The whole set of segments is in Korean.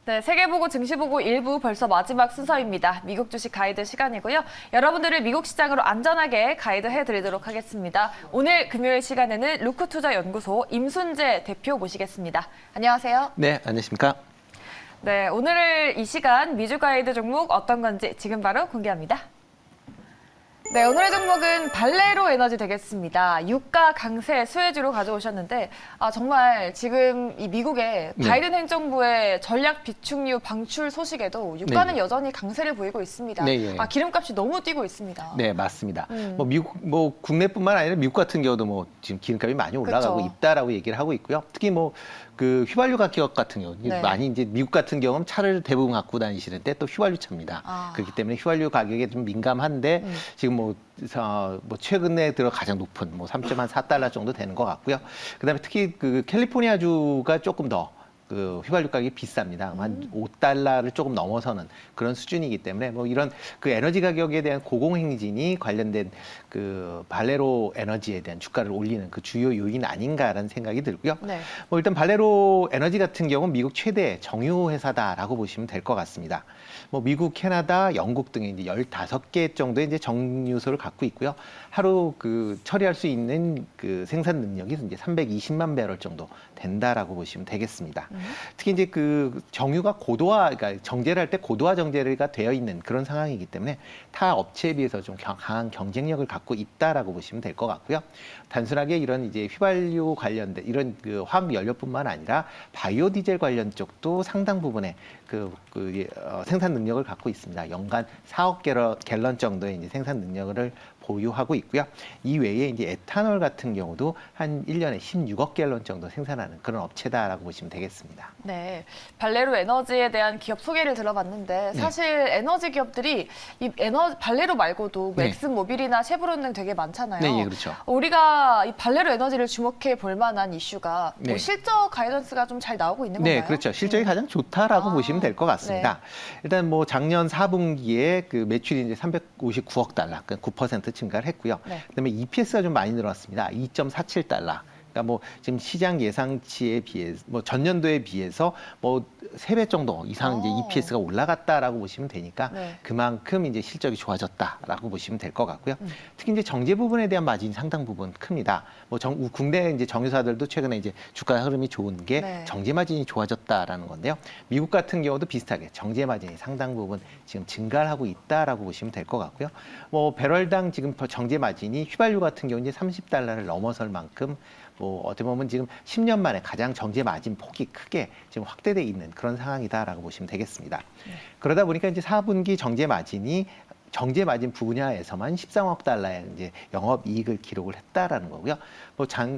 네, 세계보고 증시보고 1부 벌써 마지막 순서입니다. 미국 주식 가이드 시간이고요. 여러분들을 미국 시장으로 안전하게 가이드해드리도록 하겠습니다. 오늘 금요일 시간에는 루크투자연구소 임순재 대표 모시겠습니다. 안녕하세요. 네, 안녕하십니까? 네, 오늘 이 시간 미주 가이드 종목 어떤 건지 지금 바로 공개합니다. 네, 오늘의 종목은 발레로 에너지 되겠습니다. 유가 강세 수혜주로 가져오셨는데 정말 지금 이 미국의 바이든 행정부의 전략 비축유 방출 소식에도 유가는 여전히 강세를 보이고 있습니다. 기름값이 너무 뛰고 있습니다. 네, 맞습니다. 미국 국내뿐만 아니라 미국 같은 경우도 지금 기름값이 많이 올라가고 있다라고 얘기를 하고 있고요. 특히 그 휘발유 가격 같은 경우 많이 이제 미국 같은 경우는 차를 대부분 갖고 다니시는데 또 휘발유 차입니다. 그렇기 때문에 휘발유 가격에 좀 민감한데 지금 최근에 들어 가장 높은 3.4달러 정도 되는 것 같고요. 그다음에 특히 그 캘리포니아주가 조금 더 그 휘발유 가격이 비쌉니다. 한 5달러를 조금 넘어서는 그런 수준이기 때문에 이런 그 에너지 가격에 대한 고공행진이 관련된 그 발레로 에너지에 대한 주가를 올리는 그 주요 요인 아닌가라는 생각이 들고요. 일단 발레로 에너지 같은 경우는 미국 최대 정유 회사다라고 보시면 될 것 같습니다. 미국, 캐나다, 영국 등의 이제 15개 정도의 이제 정유소를 갖고 있고요. 하루 그 처리할 수 있는 그 생산 능력이 이제 320만 배럴 정도 된다라고 보시면 되겠습니다. 특히 이제 그 정유가 그러니까 정제를 할 때 고도화 정제가 되어 있는 그런 상황이기 때문에 타 업체에 비해서 좀 강한 경쟁력을 갖고 있다라고 보시면 될 것 같고요. 단순하게 이런 이제 휘발유 관련된 이런 그 화학 연료뿐만 아니라 바이오 디젤 관련 쪽도 상당 부분의 생산 능력을 갖고 있습니다. 연간 4억 갤런 정도의 이제 생산 능력을 보유하고 있고요. 이 외에 이제 에탄올 같은 경우도 한 1년에 16억 갤런 정도 생산하는 그런 업체다라고 보시면 되겠습니다. 네, 발레로 에너지에 대한 기업 소개를 들어봤는데 사실 에너지 기업들이 이 발레로 말고도 엑슨모빌이나 쉐브론 등 되게 많잖아요. 네, 그렇죠. 우리가 이 발레로 에너지를 주목해 볼 만한 이슈가 실적 가이던스가 좀 잘 나오고 있는 건가요? 네, 그렇죠. 실적이 가장 좋다라고 보시면 될 것 같습니다. 일단 작년 4분기에 그 매출이 이제 359억 달러, 그러니까 9% 증가를 했고요. 그다음에 EPS가 좀 많이 늘었습니다. 2.47달러. 그러니까 지금 시장 예상치에 비해서 전년도에 비해서 3배 정도 이상 이제 EPS가 올라갔다라고 보시면 되니까 그만큼 이제 실적이 좋아졌다라고 보시면 될 것 같고요. 특히 이제 정제 부분에 대한 마진이 상당 부분 큽니다. 국내 이제 정유사들도 최근에 이제 주가 흐름이 좋은 게 정제 마진이 좋아졌다라는 건데요. 미국 같은 경우도 비슷하게 정제 마진이 상당 부분 지금 증가를 하고 있다라고 보시면 될 것 같고요. 배럴당 지금 정제 마진이 휘발유 같은 경우 이제 30달러를 넘어설 만큼 어떻게 보면 지금 10년 만에 가장 정제 마진 폭이 크게 지금 확대돼 있는 그런 상황이다라고 보시면 되겠습니다. 그러다 보니까 이제 4분기 정제 마진 분야에서만 13억 달러의 이제 영업 이익을 기록을 했다라는 거고요.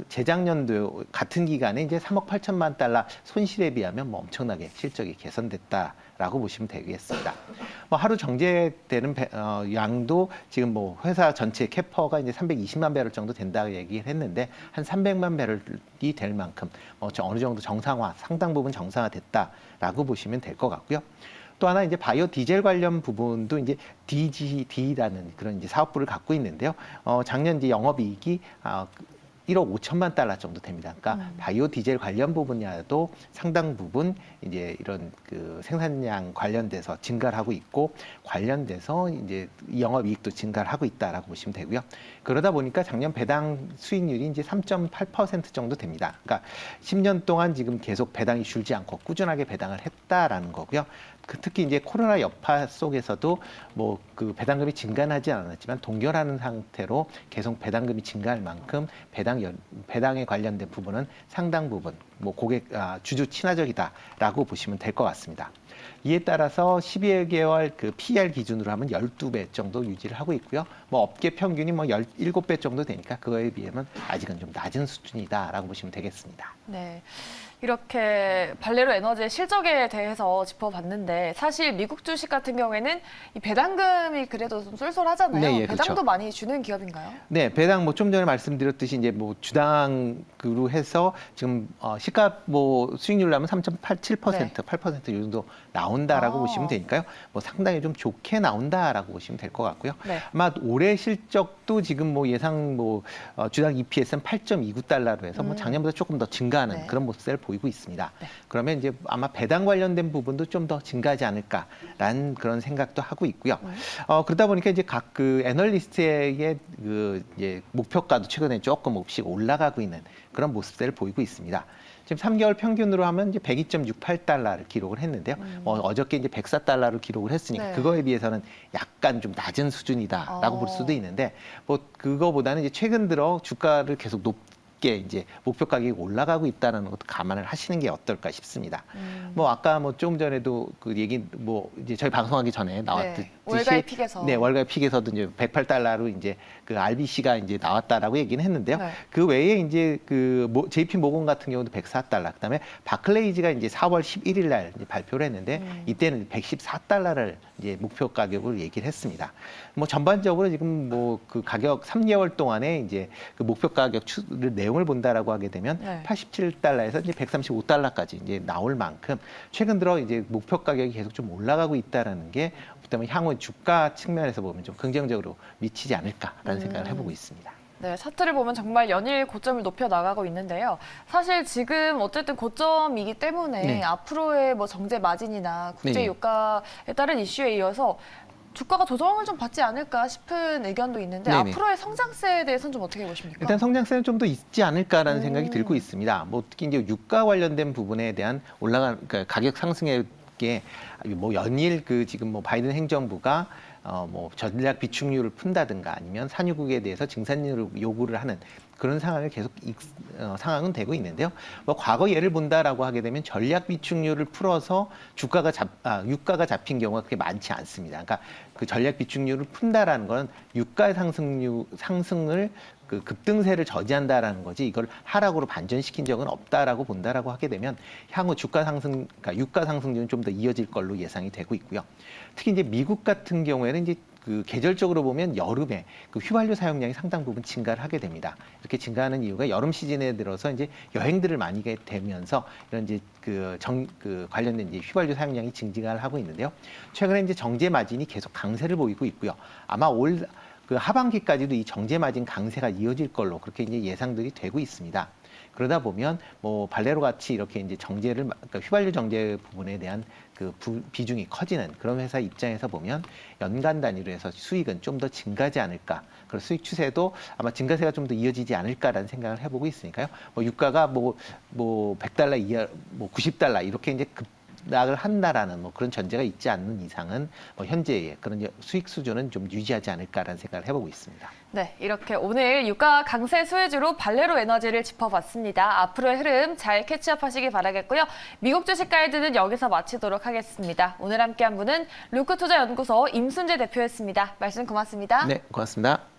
재작년도 같은 기간에 이제 3억 8천만 달러 손실에 비하면 엄청나게 실적이 개선됐다라고 보시면 되겠습니다. 하루 정제되는 양도 지금 회사 전체 캐퍼가 이제 320만 배럴 정도 된다고 얘기를 했는데 한 300만 배럴이 될 만큼 어느 정도 상당 부분 정상화됐다라고 보시면 될 것 같고요. 또 하나 이제 바이오 디젤 관련 부분도 이제 DGD라는 그런 이제 사업부를 갖고 있는데요. 작년 이제 영업이익이 1억 5천만 달러 정도 됩니다. 그러니까 바이오 디젤 관련 부분야도 상당 부분 이제 이런 그 생산량 관련돼서 증가를 하고 있고 관련돼서 이제 영업이익도 증가를 하고 있다라고 보시면 되고요. 그러다 보니까 작년 배당 수익률이 이제 3.8% 정도 됩니다. 그러니까 10년 동안 지금 계속 배당이 줄지 않고 꾸준하게 배당을 했다라는 거고요. 특히 이제 코로나 여파 속에서도 그 배당금이 증가하지 않았지만 동결하는 상태로 계속 배당금이 증가할 만큼 배당에 관련된 부분은 상당 부분 주주 친화적이다라고 보시면 될 것 같습니다. 이에 따라서 12개월 그 PER 기준으로 하면 12배 정도 유지를 하고 있고요. 업계 평균이 17배 정도 되니까 그거에 비하면 아직은 좀 낮은 수준이다라고 보시면 되겠습니다. 네. 이렇게 발레로 에너지의 실적에 대해서 짚어봤는데 사실 미국 주식 같은 경우에는 이 배당금이 그래도 좀 쏠쏠하잖아요. 배당도 그렇죠. 많이 주는 기업인가요? 네, 배당 좀 전에 말씀드렸듯이 이제 주당으로 해서 지금 시가 수익률로 하면 3.87%, 8% 정도 나온다라고 보시면 되니까요. 상당히 좀 좋게 나온다라고 보시면 될 것 같고요. 아마 올해 실적도 지금 예상 주당 EPS는 8.29달러로 해서 작년보다 조금 더 증가하는 그런 모습을 보이고 있습니다. 네. 그러면 이제 아마 배당 관련된 부분도 좀 더 증가하지 않을까라는 그런 생각도 하고 있고요. 그러다 보니까 이제 각 그 애널리스트의 그 이제 목표가도 최근에 조금씩 올라가고 있는 그런 모습들을 보이고 있습니다. 지금 3개월 평균으로 하면 이제 102.68달러를 기록을 했는데요. 어저께 이제 104달러를 기록을 했으니까 네. 그거에 비해서는 약간 좀 낮은 수준이다라고 볼 수도 있는데 뭐 그거보다는 이제 최근 들어 주가를 계속 높게 이제 목표 가격이 올라가고 있다는 것도 감안을 하시는 게 어떨까 싶습니다. 뭐 아까 뭐 조금 전에도 그 얘기 뭐 이제 저희 방송하기 전에 나왔듯이 네. 월가의 픽에서. 네, 월가의 픽에서도 이제 108달러로 이제 그 RBC가 이제 나왔다라고 얘기는 했는데요. 네. 그 외에 이제 그 JP 모건 같은 경우도 104달러, 그다음에 바클레이즈가 이제 4월 11일 날 이제 발표를 했는데 이때는 114달러를 이제 목표 가격으로 얘기를 했습니다. 뭐 전반적으로 지금 뭐 그 가격 3개월 동안에 이제 그 목표 가격 내용을 본다라고 하게 되면 네. 87달러에서 이제 135달러까지 이제 나올 만큼 최근 들어 이제 목표 가격이 계속 좀 올라가고 있다라는 게 그다음에 향후 주가 측면에서 보면 좀 긍정적으로 미치지 않을까라는 생각을 해보고 있습니다. 네, 차트를 보면 정말 연일 고점을 높여 나가고 있는데요. 사실 지금 어쨌든 고점이기 때문에 네. 앞으로의 뭐 정제 마진이나 국제 네. 유가에 따른 이슈에 이어서 주가가 조정을 좀 받지 않을까 싶은 의견도 있는데 네네. 앞으로의 성장세에 대해서는 좀 어떻게 보십니까? 일단 성장세는 좀 더 있지 않을까라는 생각이 들고 있습니다. 뭐 특히 이제 유가 관련된 부분에 대한 그러니까 가격 상승에 뭐 연일 그 지금 뭐 바이든 행정부가 뭐 전략 비축률을 푼다든가 아니면 산유국에 대해서 증산율을 요구를 하는 그런 상황을 계속 상황은 되고 있는데요. 뭐 과거 예를 본다라고 하게 되면 전략 비축률을 풀어서 유가가 잡힌 경우가 그렇게 많지 않습니다. 그러니까 그 전략 비축률을 푼다라는 건 유가 상승을 그 급등세를 저지한다라는 거지 이걸 하락으로 반전시킨 적은 없다라고 본다라고 하게 되면 향후 그러니까 유가 상승률은 좀 더 이어질 걸로 예상이 되고 있고요. 특히 이제 미국 같은 경우에는 이제 그 계절적으로 보면 여름에 그 휘발유 사용량이 상당 부분 증가를 하게 됩니다. 이렇게 증가하는 이유가 여름 시즌에 들어서 이제 여행들을 많이 하게 되면서 이런 이제 관련된 이제 휘발유 사용량이 증가를 하고 있는데요. 최근에 이제 정제 마진이 계속 강세를 보이고 있고요. 아마 그 하반기까지도 이 정제 마진 강세가 이어질 걸로 그렇게 이제 예상들이 되고 있습니다. 그러다 보면 뭐 발레로 같이 이렇게 이제 그러니까 휘발유 정제 부분에 대한 그 비중이 커지는 그런 회사 입장에서 보면 연간 단위로 해서 수익은 좀 더 증가하지 않을까. 그리고 수익 추세도 아마 증가세가 좀 더 이어지지 않을까라는 생각을 해보고 있으니까요. 뭐 유가가 뭐 100달러 이하, 뭐 90달러 이렇게 이제 낙을 한다라는 뭐 그런 전제가 있지 않는 이상은 뭐 현재의 그런 수익 수준은 좀 유지하지 않을까라는 생각을 해보고 있습니다. 네, 이렇게 오늘 유가 강세 수혜주로 발레로 에너지를 짚어봤습니다. 앞으로의 흐름 잘 캐치업하시기 바라겠고요. 미국 주식 가이드는 여기서 마치도록 하겠습니다. 오늘 함께한 분은 루크투자연구소 임순재 대표였습니다. 말씀 고맙습니다. 네, 고맙습니다.